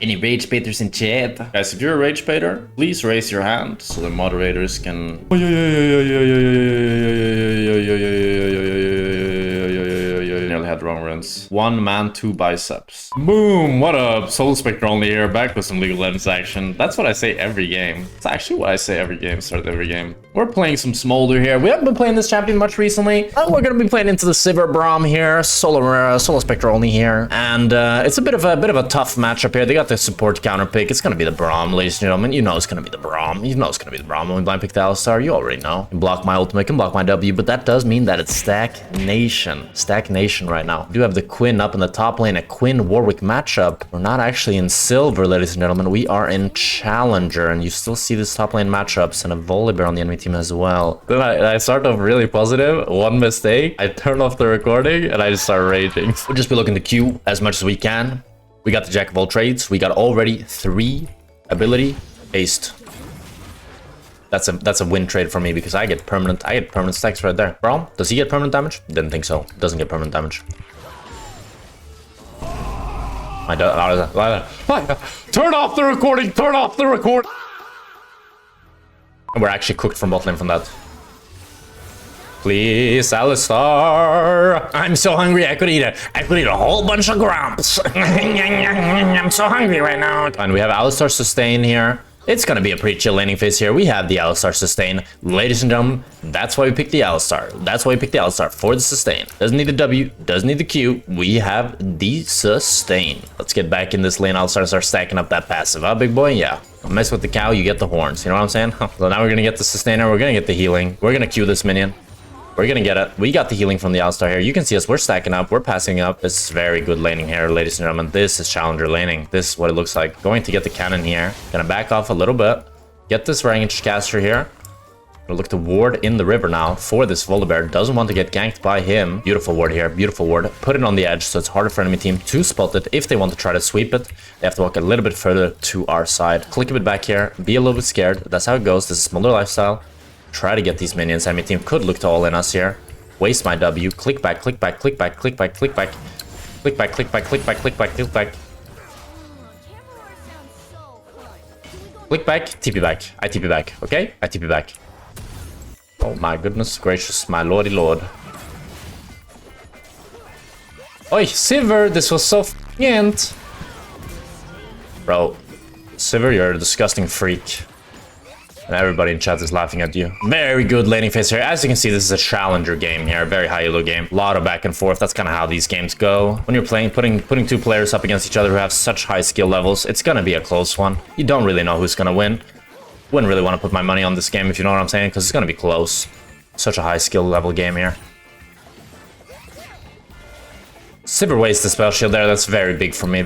Any rage baiters in chat? Guys, if you're a rage baiter, please raise your hand so the moderators can... Nearly had wrong runs. One man, two biceps. Boom! What up? Jackspektra only here, back with some League of Legends action. That's what I say every game. It's actually what I say every game, start every game. We're playing some Smolder here. We haven't been playing this champion much recently. We're gonna be playing into the Sivir Braum here. Jackspektra only here. And it's a bit of a tough matchup here. They got the support counter pick. It's gonna be the Braum, ladies and gentlemen. You know it's gonna be the Braum. You know it's gonna be the Braum when we blind pick the Alistar. You already know. Can block my ultimate, can block my W, but that does mean that it's stagnation. Stagnation right now. We do have the Quinn up in the top lane, a Quinn Warwick matchup. We're not actually in silver, ladies and gentlemen. We are in challenger, and you still see this top lane matchups and a Volibear on the enemy team as well. Then I start off really positive. One mistake, I turn off the recording and I just start raging. We'll just be looking to queue as much as we can. We got the jack of all trades. We got already 3 ability based. That's a win trade for me because I get permanent stacks right there. Bro, does he get permanent damage? Didn't think so. Doesn't get permanent damage. Turn off the recording! Turn off the record! We're actually cooked from bot lane from that. Please, Alistar. I'm so hungry. I could eat a whole bunch of grumps. I'm so hungry right now. And we have Alistar sustain here. It's gonna be a pretty chill laning phase here. We have the Alistar sustain. Ladies and gentlemen, that's why we picked the Alistar. That's why we picked the Alistar, for the sustain. Doesn't need the W, doesn't need the Q. We have the sustain. Let's get back in this lane. Alistar start stacking up that passive. Huh, big boy? Yeah. Mess with the cow, you get the horns. You know what I'm saying? So now we're gonna get the sustainer. We're gonna get the healing. We're gonna Q this minion. We're gonna get it. We got the healing from the Alistar here. You can see us. We're stacking up. We're passing up. This is very good laning here, ladies and gentlemen. This is challenger laning. This is what it looks like. Going to get the cannon here. Gonna back off a little bit. Get this ranged caster here. Gonna look to ward in the river now for this Volibear. Doesn't want to get ganked by him. Beautiful ward here. Beautiful ward. Put it on the edge so it's harder for enemy team to spot it. If they want to try to sweep it, they have to walk a little bit further to our side. Click a bit back here. Be a little bit scared. That's how it goes. This is Smolder lifestyle. Try to get these minions. Enemy team could look to all in us here. Waste my W. Click back, click back, click back, click back, click back. Click back, click back, click back, click back, click back. Click back, TP back. I TP back, okay? I TP back. Oh my goodness gracious, my lordy lord. Oi, Sivir, this was so f***ing. Bro, Sivir, you're a disgusting freak. And everybody in chat is laughing at you. Very good laning phase here. As you can see, this is a challenger game here. Very high elo game. A lot of back and forth. That's kind of how these games go. When you're playing, putting 2 players up against each other who have such high skill levels, it's gonna be a close one. You don't really know who's gonna win. Wouldn't really want to put my money on this game, if you know what I'm saying, because it's gonna be close. Such a high skill level game here. Sivir wastes the spell shield there. That's very big for me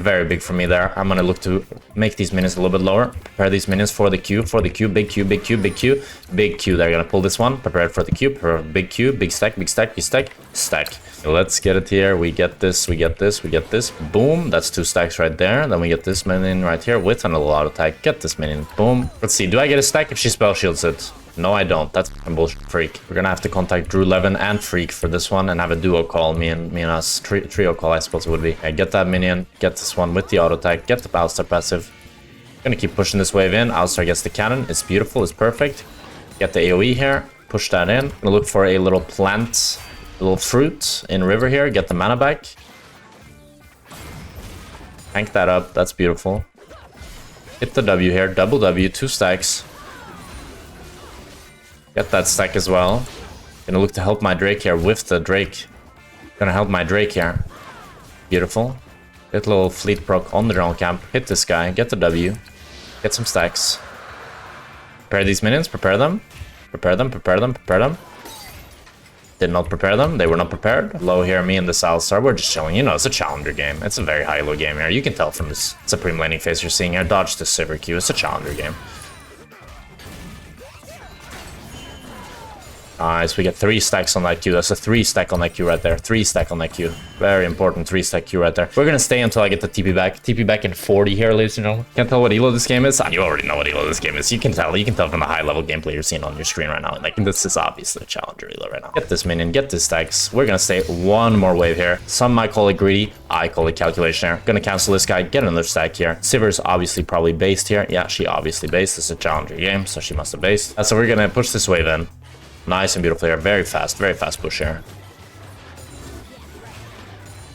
there. I'm gonna look to make these minions a little bit lower. Prepare these minions for the Q, big Q, big Q, big Q, big Q. They're gonna pull this one. Prepare it for the Q, big Q, big stack, big stack, big stack, stack. Let's get it here. We get this, we get this, we get this. Boom. That's 2 stacks right there. Then we get this minion right here with an auto attack. Get this minion. Boom. Let's see. Do I get a stack if she spell shields it? No, I don't. That's a bullshit, Freak. We're gonna have to contact Drew Levin and Freak for this one and have a duo call. Me and us. Trio call, I suppose it would be. Okay, get that minion. Get this one with the auto attack. Get the Alistar passive. Gonna keep pushing this wave in. Alistar gets the cannon. It's beautiful. It's perfect. Get the AoE here. Push that in. Gonna look for a little plant, a little fruit in river here. Get the mana back. Tank that up. That's beautiful. Hit the W here. Double W. 2 stacks. Get that stack as well. Gonna look to help my Drake here with the Drake. Gonna help my Drake here. Beautiful. Get a little fleet proc on the drone camp. Hit this guy. Get the W. Get some stacks. Prepare these minions. Prepare them. Prepare them. Prepare them. Prepare them. Did not prepare them. They were not prepared. Low here, me and the Alistar. We're just chilling. You know, it's a challenger game. It's a very high low game here. You can tell from this supreme laning phase you're seeing here. Dodge the Sivir Q. It's a challenger game. Nice, we get 3 stacks on that Q. That's a 3 stack on that Q right there. 3 stack on that Q. Very important 3 stack Q right there. We're gonna stay until I get the TP back. TP back in 40 here, ladies and gentlemen. Can't tell what elo this game is. You already know what elo this game is. You can tell. You can tell from the high level gameplay you're seeing on your screen right now. Like, this is obviously a challenger elo right now. Get this minion, get this stacks. We're gonna stay one more wave here. Some might call it greedy. I call it calculation here. Gonna cancel this guy, get another stack here. Sivir's obviously probably based here. Yeah, she obviously based. This is a challenger game, so she must have based. So we're gonna push this wave in. Nice and beautiful here. Very fast push here.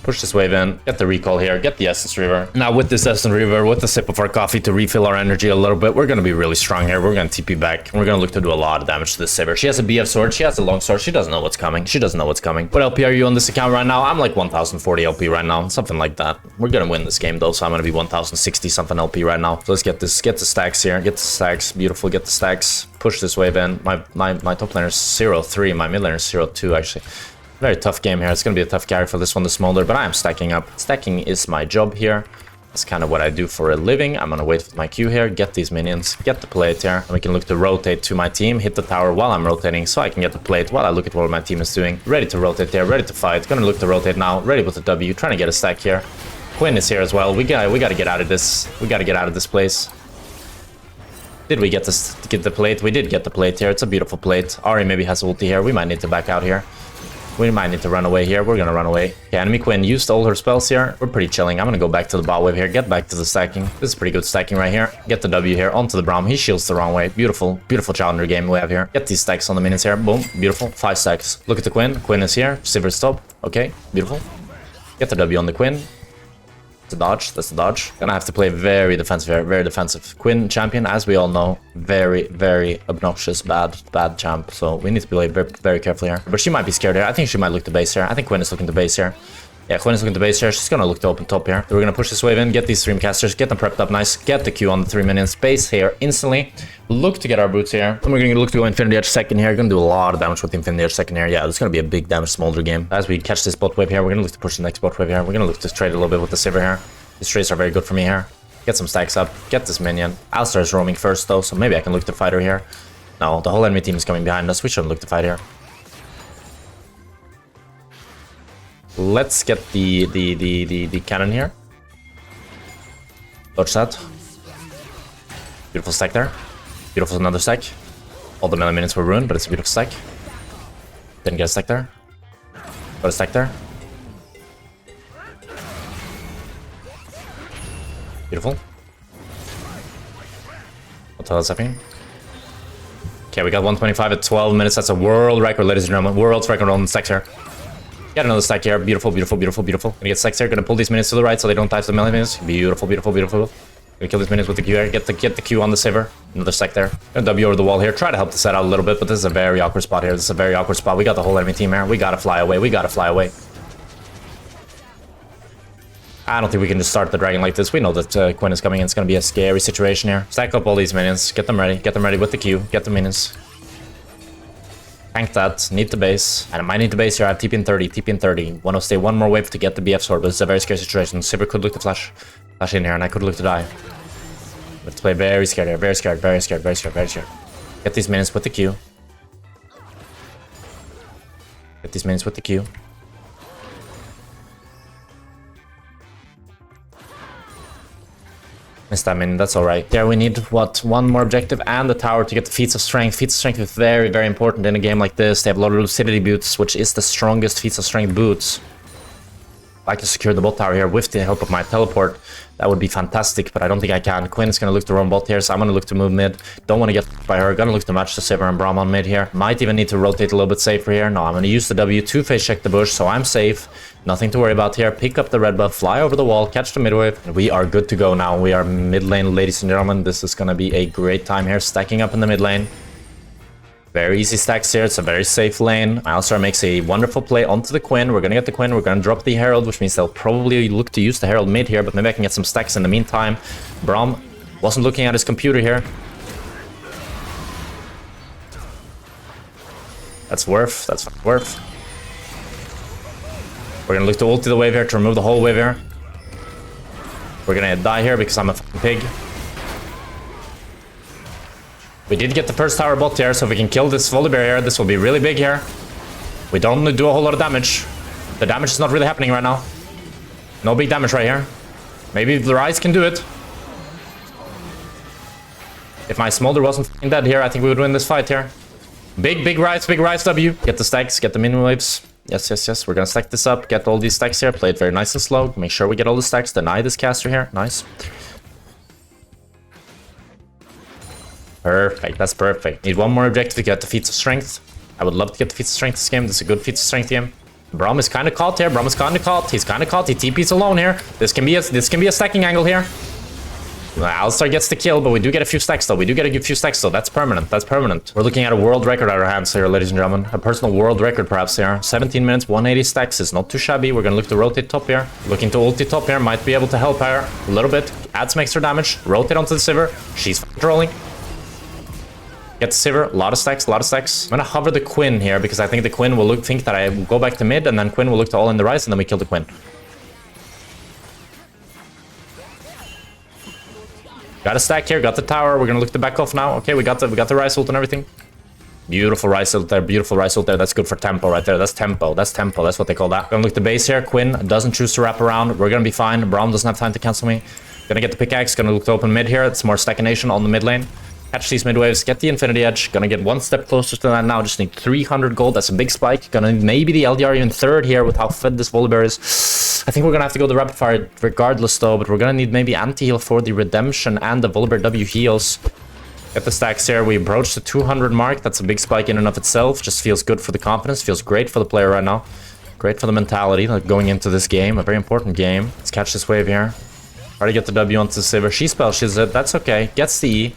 Push this wave in, get the recall here, get the Essence Reaver. Now with this Essence Reaver, with the sip of our coffee to refill our energy a little bit, we're going to be really strong here. We're going to TP back, and we're going to look to do a lot of damage to this Sivir. She has a BF sword, she has a long sword, she doesn't know what's coming. She doesn't know what's coming. What LP are you on this account right now? I'm like 1040 LP right now, something like that. We're going to win this game though, so I'm going to be 1060 something LP right now. So let's get this, get the stacks here, get the stacks, beautiful, get the stacks. Push this wave in. My top laner is 0-3, my mid laner is 0-2 actually. Very tough game here. It's going to be a tough carry for this one, the Smolder, but I am stacking up. Stacking is my job here. That's kind of what I do for a living. I'm going to wait with my Q here, get these minions, get the plate here, and we can look to rotate to my team, hit the tower while I'm rotating so I can get the plate while I look at what my team is doing. Ready to rotate there, ready to fight. Going to look to rotate now, ready with the W, trying to get a stack here. Quinn is here as well. We got to get out of this. We got to get out of this place. Did we get the plate? We did get the plate here. It's a beautiful plate. Ari maybe has ulti here. We might need to back out here. We might need to run away here. We're gonna run away. Yeah, enemy Quinn used all her spells here. We're pretty chilling. I'm gonna go back to the bot wave here. Get back to the stacking. This is pretty good stacking right here. Get the W here onto the Braum. He shields the wrong way. Beautiful, beautiful challenger game we have here. Get these stacks on the minions here. Boom, beautiful. 5 stacks. Look at the Quinn. Quinn is here. Sivir stop. Okay, beautiful. Get the W on the Quinn. That's a dodge. That's a dodge. Gonna have to play very defensive here. Very defensive. Quinn champion, as we all know, very, very obnoxious, bad champ. So we need to play very, very carefully here. But she might be scared here. I think she might look to base here. I think Quinn is looking to base here. Yeah, Quinn is looking to base here. She's gonna look to open top here. So we're gonna push this wave in, get these streamcasters, get them prepped up nice, get the Q on the 3 minions, base here instantly. Look to get our boots here. And we're gonna look to go Infinity Edge second here. Gonna do a lot of damage with the Infinity Edge second here. Yeah, it's gonna be a big damage Smolder game. As we catch this bot wave here, we're gonna look to push the next bot wave here. We're gonna look to trade a little bit with the Sivir here. These trades are very good for me here. Get some stacks up, get this minion. Alistar is roaming first though, so maybe I can look to fight her here. No, the whole enemy team is coming behind us. We shouldn't look to fight here. Let's get the cannon here. Dodge that. Beautiful stack there. Beautiful another stack. All the melee minions were ruined, but it's a beautiful stack. Didn't get a stack there. Got a stack there. Beautiful. What the hell is happening? Okay, we got 125 at 12 minutes. That's a world record, ladies and gentlemen. World's record on the stacks here. Get another stack here. Beautiful, beautiful, beautiful, beautiful. Gonna get stacks here. Gonna pull these minions to the right so they don't die to the melee minions. Beautiful, beautiful, beautiful. Gonna kill these minions with the Q here. Get the Q on the Sivir. Another stack there. Gonna W over the wall here. Try to help the set out a little bit, but this is a very awkward spot here. This is a very awkward spot. We got the whole enemy team here. We gotta fly away. We gotta fly away. I don't think we can just start the dragon like this. We know that Quinn is coming in. It's going to be a scary situation here. Stack up all these minions. Get them ready. Get them ready with the Q. Get the minions. Tank that. Need the base. And I might need the base here. I have TP in 30. TP in 30. Want to stay one more wave to get the BF sword, but it's a very scary situation. Sivir could look to flash in here, and I could look to die. We have to play very scared here. Very scared. Very scared. Very scared. Very scared. Get these minions with the Q. Get these minions with the Q. Missed that minion, that's alright. Yeah, we need, what, one more objective and the tower to get the Feats of Strength. Feats of Strength is very, very important in a game like this. They have a lot of lucidity boots, which is the strongest Feats of Strength boots. If I can secure the bot tower here with the help of my teleport, that would be fantastic, but I don't think I can. Quinn is going to look to roam bot here, so I'm going to look to move mid. Don't want to get by her. Going to look to match the Sivir and Braum on mid here. Might even need to rotate a little bit safer here. No, I'm going to use the W to phase check the bush, so I'm safe. Nothing to worry about here. Pick up the red buff, fly over the wall, catch the mid wave. And we are good to go now. We are mid lane, ladies and gentlemen. This is going to be a great time here, stacking up in the mid lane. Very easy stacks here. It's a very safe lane. Alistar makes a wonderful play onto the Quinn. We're going to get the Quinn. We're going to drop the Herald, which means they'll probably look to use the Herald mid here, but maybe I can get some stacks in the meantime. Braum wasn't looking at his computer here. That's worth. That's worth. We're going to look to ulti the wave here to remove the whole wave here. We're going to die here because I'm a fucking pig. We did get the first tower bot here, so if we can kill this Volibear here, this will be really big here. We don't do a whole lot of damage. The damage is not really happening right now. No big damage right here. Maybe the Rise can do it. If my Smolder wasn't f***ing dead here, I think we would win this fight here. Big Rise W. Get the stacks, get the minion waves. Yes. We're gonna stack this up, get all these stacks here, play it very nice and slow. Make sure we get all the stacks, deny this caster here. Nice. Perfect, that's perfect. Need one more objective to get the feats of strength. I would love to get the feats of strength this game. This is a good feats of strength game. Braum is kind of caught here. Braum is kind of caught. He's kind of caught. He TP's alone here. This can be a stacking angle here. Alistar gets the kill, but we do get a few stacks though. That's permanent. That's permanent. We're looking at a world record at our hands here, ladies and gentlemen. A personal world record perhaps here. 17 minutes, 180 stacks is not too shabby. We're gonna look to rotate top here. Looking to ulti top here. Might be able to help her a little bit. Add some extra damage. Rotate onto the Sivir. She's trolling. Get the Sivir. A lot of stacks. I'm gonna hover the Quinn here because I think the Quinn will think that I go back to mid, and then Quinn will look to all in the Rise, and then we kill the Quinn. Got a stack here, got the tower. We're gonna look to back off now. Okay, we got the Rise ult and everything. Beautiful Rise ult there, That's good for tempo right there. That's tempo. That's what they call that. Gonna look the base here. Quinn doesn't choose to wrap around. We're gonna be fine. Braum doesn't have time to cancel me. Gonna get the pickaxe. Gonna look to open mid here. It's more stackination on the mid lane. Catch these mid waves, get the Infinity Edge. Gonna get one step closer to that now. Just need 300 gold. That's a big spike. Gonna maybe the LDR even third here with how fed this Volibear is. I think we're gonna have to go the rapid fire regardless though, but we're gonna need maybe anti-heal for the Redemption and the Volibear W heals. Get the stacks here. We approach the 200 mark. That's a big spike in and of itself. Just feels good for the confidence. Feels great for the player right now. Great for the mentality like going into this game. A very important game. Let's catch this wave here. Try to get the W onto the Sivir. She spells, she's it. That's okay. Gets the E.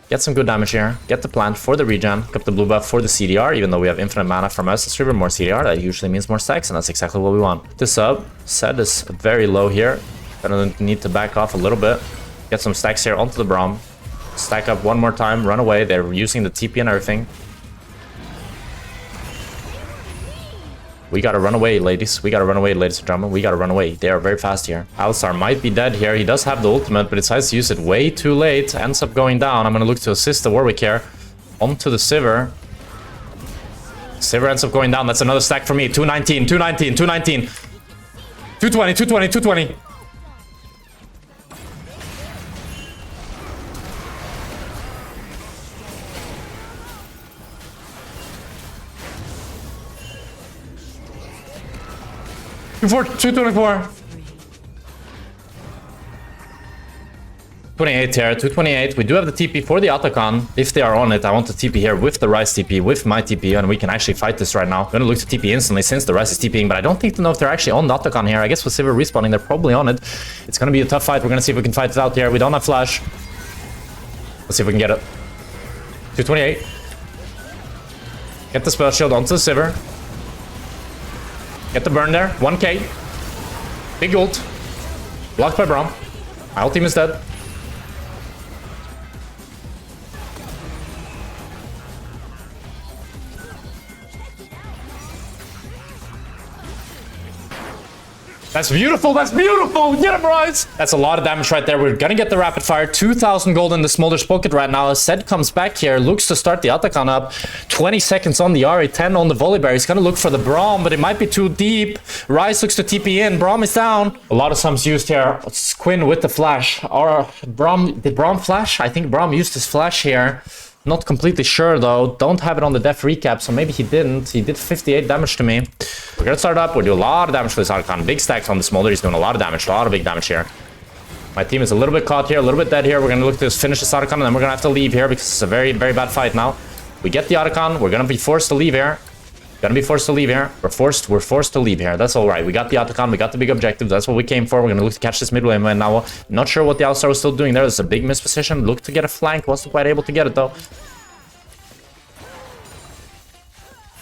Get some good damage here. Get the plant for the regen. Pick up the blue buff for the CDR. Even though we have infinite mana from us, it's more CDR. That usually means more stacks, and that's exactly what we want. This up. Set is very low here. Gonna need to back off a little bit. Get some stacks here onto the Braum. Stack up one more time. Run away. They're using the TP and everything. We gotta run away, ladies. We gotta run away, ladies and gentlemen. We gotta run away. They are very fast here. Alistar might be dead here. He does have the ultimate, but decides to use it way too late. Ends up going down. I'm gonna look to assist the Warwick here. Onto the Sivir. Sivir ends up going down. That's another stack for me. 219, 219, 219. 220, 220, 220. Before 224. 28 here, 228. We do have the TP for the Otacon. If they are on it, I want the TP here with the Rise TP, with my TP, and we can actually fight this right now. I'm gonna look to TP instantly since the Rise is TPing, but I don't think to know if they're actually on the Otacon here. I guess with Sivir respawning, they're probably on it. It's gonna be a tough fight. We're gonna see if we can fight it out here. We don't have flash. Let's see if we can get it. 228. Get the spell shield onto the Sivir. Get the burn there. 1k. Big ult. Blocked by Braum. My ult team is dead. That's beautiful, that's beautiful! Get him, Rise! That's a lot of damage right there. We're gonna get the rapid fire. 2,000 gold in the Smolder's pocket right now. Zed comes back here, looks to start the Otacon up. 20 seconds on the Ahri, 10 on the Volibear. He's gonna look for the Braum, but it might be too deep. Rise looks to TP in. Braum is down. A lot of sums used here. It's Quinn with the flash. Or Braum, did Braum flash? I think Braum used his flash here. Not completely sure though. Don't have it on the def recap, so maybe he didn't. He did 58 damage to me. We're gonna start up. We'll do a lot of damage to this Archon. Big stacks on the Smolder. He's doing a lot of damage. A lot of big damage here. My team is a little bit caught here, a little bit dead here. We're gonna look to finish this Archon, and then we're gonna have to leave here because it's a very, very bad fight now. We get the Archon. We're gonna be forced to leave here. We're forced to leave here. That's all right. We got the Otacon. We got the big objective. That's what we came for. We're going to look to catch this mid lane right now. Not sure what the Alistar was still doing there. It's a big misposition. Looked to get a flank. Wasn't quite able to get it, though.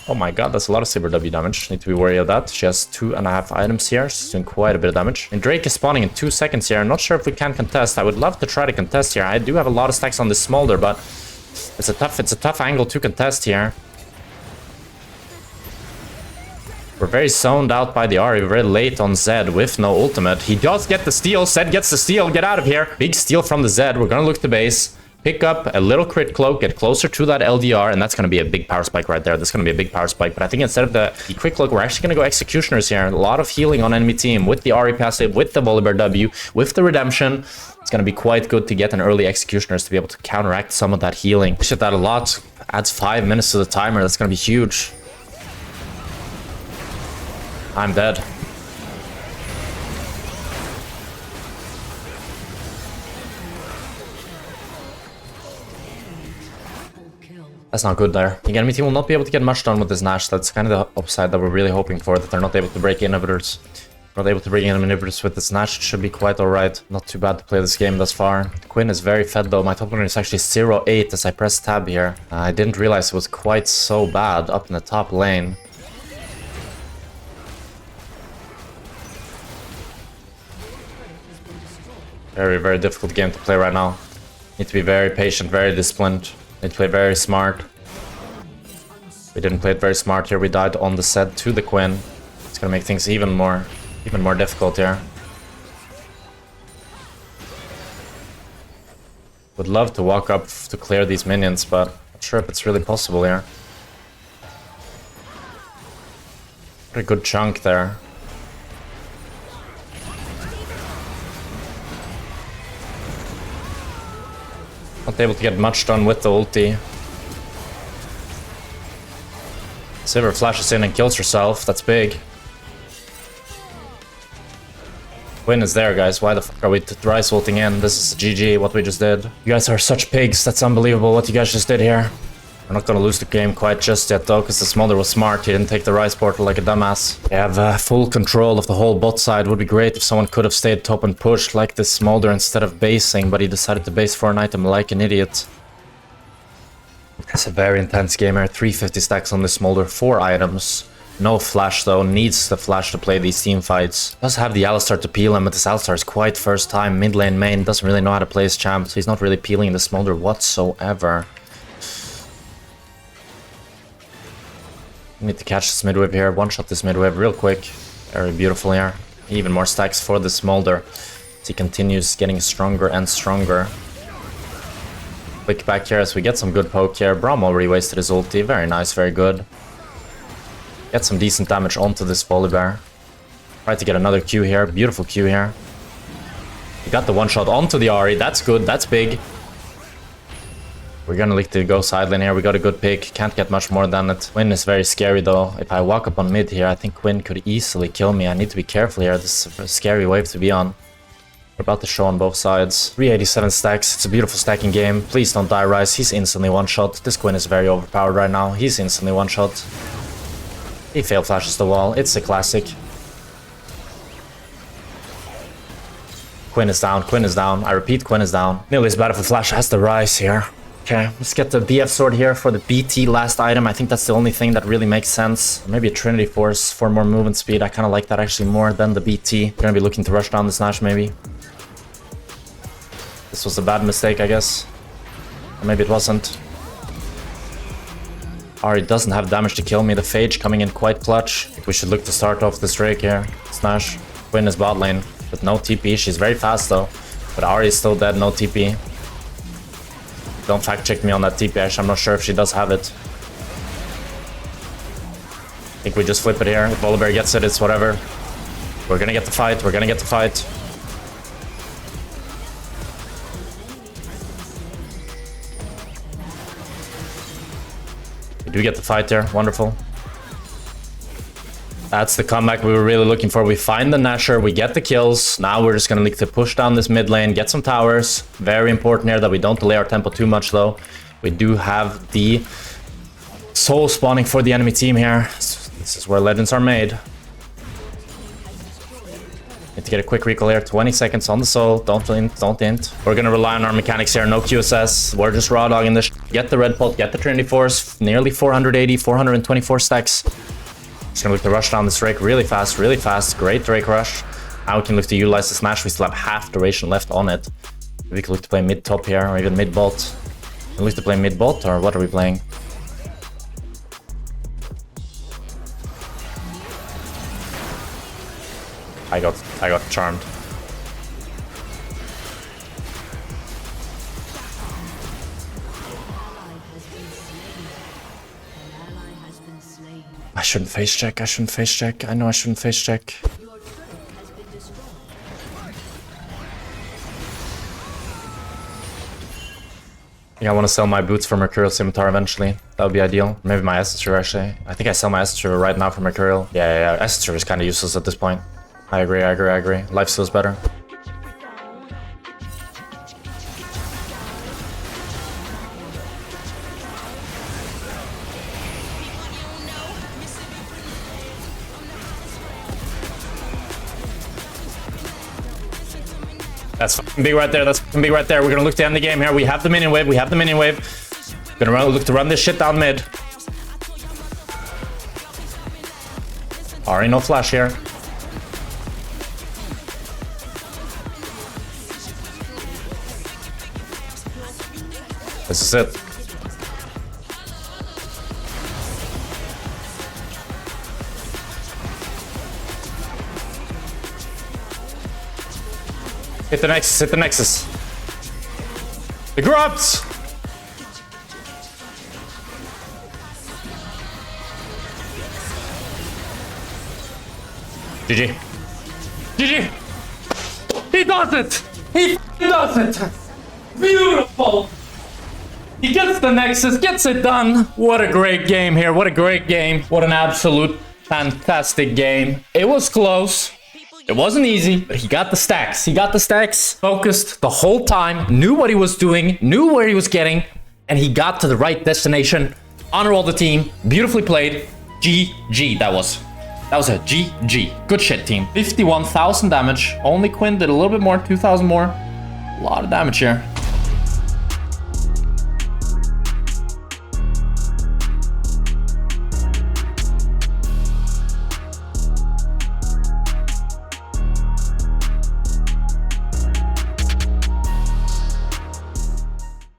Oh my god, that's a lot of Sivir W damage. Need to be worried of that. She has 2.5 items here. She's doing quite a bit of damage. And Drake is spawning in 2 seconds here. I'm not sure if we can contest. I would love to try to contest here. I do have a lot of stacks on this Smolder, but it's a tough angle to contest here. We're very zoned out by the Ahri. We're very late on Zed with no ultimate. He does get the steal. Zed gets the steal. Get out of here. Big steal from the Zed. We're gonna look to base. pick up a little crit cloak, get closer to that LDR, and that's going to be a big power spike right there. That's going to be a big power spike. But I think instead of the crit cloak, we're actually going to go executioners here. A lot of healing on enemy team with the Ari passive, with the Volibear W, with the redemption. It's going to be quite good to get an early executioners to be able to counteract some of that healing. Shit, that a lot. Adds 5 minutes to the timer. That's going to be huge. I'm dead. That's not good there. The enemy team will not be able to get much done with this Nash. That's kind of the upside that we're really hoping for, that they're not able to break inhibitors. Not able to bring in inhibitors with this Nash. It should be quite alright. Not too bad to play this game thus far. Quinn is very fed though. My top laner is actually 0-8 as I press tab here. I didn't realize it was quite so bad up in the top lane. Very, very difficult game to play right now. Need to be very patient, very disciplined. Need to play very smart. We didn't play it very smart here. We died on the set to the Quinn. It's gonna make things even more difficult here. Would love to walk up to clear these minions, but not sure if it's really possible here. What a good chunk there. Not able to get much done with the ulti. Sivir flashes in and kills herself. That's big. Win is there, guys. Why the fuck are we rise ulting in? This is GG, what we just did. You guys are such pigs. That's unbelievable what you guys just did here. We're not gonna lose the game quite just yet though, because the Smolder was smart. He didn't take the rise portal like a dumbass. They have full control of the whole bot side. Would be great if someone could have stayed top and pushed like this Smolder instead of basing, but he decided to base for an item like an idiot. It's a very intense game here. 350 stacks on this Smolder, 4 items. No flash though, needs the flash to play these team fights. Does have the Alistar to peel him, but this Alistar is quite first time. Mid lane main, doesn't really know how to play his champ, so he's not really peeling the Smolder whatsoever. Need to catch this midwave here, one-shot this midwave real quick. Very beautiful here. Even more stacks for the Smolder as he continues getting stronger and stronger. Quick back here as we get some good poke here. Braum already wasted his ulti, very nice, very good. Get some decent damage onto this Volibear. Try to get another Q here, beautiful Q here. We got the one-shot onto the Ahri, that's good, that's big. We're gonna look to go side lane here. We got a good pick. Can't get much more than it. Quinn is very scary though. If I walk up on mid here, I think Quinn could easily kill me. I need to be careful here. This is a scary wave to be on. We're about to show on both sides. 387 stacks. It's a beautiful stacking game. Please don't die, Rise. He's instantly one-shot. This Quinn is very overpowered right now. He's instantly one-shot. He fail flashes the wall. It's a classic. Quinn is down. Quinn is down. I repeat, Quinn is down. Nilly's Battlefield Flash has the Rise here. Okay, let's get the BF sword here for the BT last item. I think that's the only thing that really makes sense. Maybe a Trinity Force for more movement speed. I kind of like that actually more than the BT. Gonna be looking to rush down this Nash maybe. This was a bad mistake, I guess. Or maybe it wasn't. Ahri doesn't have damage to kill me. The Phage coming in quite clutch. I think we should look to start off this Drake here. Nash. Quinn is bot lane with no TP. She's very fast though. But Ahri is still dead, no TP. Don't fact check me on that TP, Ash. I'm not sure if she does have it. I think we just flip it here. If Volibear gets it, it's whatever. We're gonna get the fight. We're gonna get the fight. We do get the fight there. Wonderful. That's the comeback we were really looking for. We find the Nasher, we get the kills. Now we're just gonna look to push down this mid lane, get some towers. Very important here that we don't delay our tempo too much though. We do have the soul spawning for the enemy team here. This is where legends are made. Need to get a quick recall here. 20 seconds on the soul. Don't int. We're gonna rely on our mechanics here. No QSS. We're just raw dogging this. Get the red pot, get the Trinity Force. Nearly 480, 424 stacks. Just gonna look to rush down this Drake really fast, really fast. Great Drake rush. Now we can look to utilize the Smash. We still have half duration left on it. We can look to play mid-top here, or even mid-bot. Can we look to play mid-bot, or what are we playing? I got charmed. shouldn't face check. I shouldn't face check. I know I shouldn't face check. Yeah, I want to sell my boots for Mercurial Scimitar eventually. That would be ideal. Maybe my Essencer actually. I think I sell my Essencer right now for Mercurial. Yeah. Essencer is kind of useless at this point. I agree. Life steal's better. That's fucking big right there. That's fucking big right there. We're gonna look to end the game here. We have the minion wave. Gonna look to run this shit down mid. Already no flash here. This is it. Hit the Nexus. The grubs! GG. He does it! He does it! Beautiful! He gets the Nexus, gets it done! What a great game here, what a great game. What an absolute fantastic game. It was close. It wasn't easy, but he got the stacks. Focused the whole time, knew what he was doing, knew where he was getting, and he got to the right destination. Honor all the team. Beautifully played. GG, that was a GG. Good shit, team. 51,000 damage. Only Quinn did a little bit more, 2,000 more. A lot of damage here.